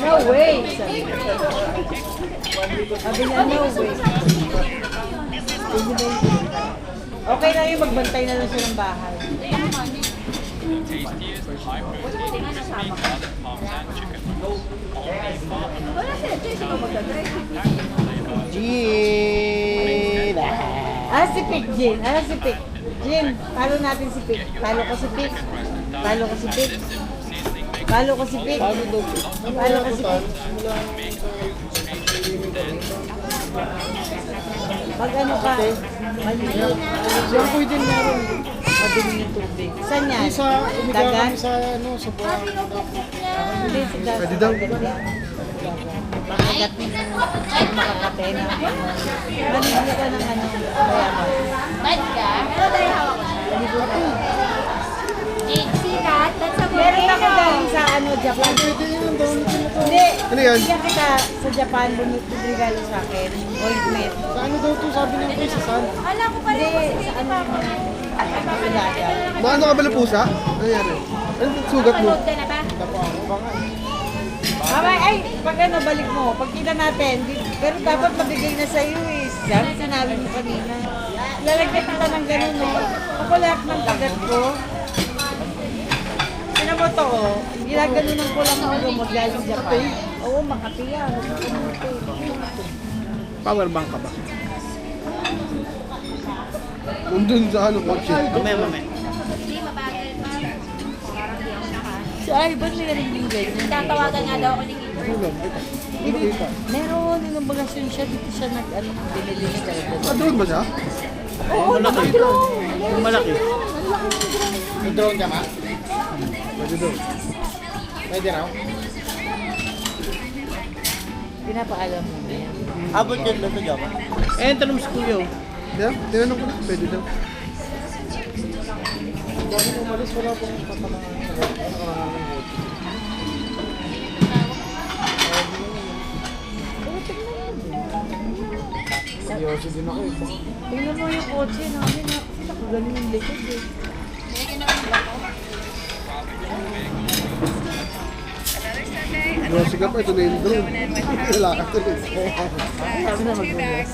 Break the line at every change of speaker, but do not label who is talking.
No way! Sabi niya, no way. Okay lang yung magbantay na lang siya ng bahay.
Gin!
Si Pic, Jin. Si Pic. Jin, talo natin si Pic. Talo ko si Pic. Talo ko si Pic. Talo ko si Pic. Talo ko si Pic. Pag ano ka,
Yan po din meron.
madilim yung tubig. Saan yan?
Sa
Dagat?
sa ano, sa buwan.
Hindi, sa dagat.
Pwede daw.
Makagat makakatay na. Manigil ka ng ano.
Bad ka? Meron tayo hawak ka. See that? That's a
Meron ako galing sa ano, Japan.
Pwede yan, doon ito.
Hindi.
Ano yan?
Bigyan kita sa Japan, bumibigalo sa akin. Ointment.
Sa ano daw ito, sabi ng Chris, sa saan?
Alam ko pala
Hindi,
yung
sa ano. Sa dagat.
Baka ano ka ba ng pusa? Ano yan? Ano yung sugat mo?
Panood ka na ba?
Tapo ako, baka.
Ay, pag ano, balik mo. Pagkita natin. Pero dapat mabigay na sa iyo eh. Yan, sinabi mo kanina. Lalagyan kita ng gano'n, no? Ako lahat ng kagat ko. Sino mo to, oh? Ginaganunan ko lang ang lumot galing Japan. Oo, Makati yan.
Power bank ka ba? Nandun sa ano, kotse. Mamaya.
Hindi, mabagal pa. Parang di ako naka.
Si Ay, ba't meron din ganyan?
Tatawagan nga daw ako ni Keeper.
Tulog, kita.
Meron, yung bagasyon siya. Dito siya nag-ano, binili niya talaga.
Drone ba siya?
Oo, naka-drone.
Yung malaki. May drone ka ka? Pwede daw. Pwede raw?
Pinapaalam mo na yan.
Abot yun doon sa Java.
Eh, tanong si Kuya. Yeah, tinanong ko na. Pwede daw. Dami ko umalis, wala pong tatanangan. Seryoso din ako eh.
Tingnan mo yung kotse namin. Nakagaling yung likod eh.
Seryoso ka pa, ito na yung drone. Wala ka tuloy.
Sabi na mag-uwas.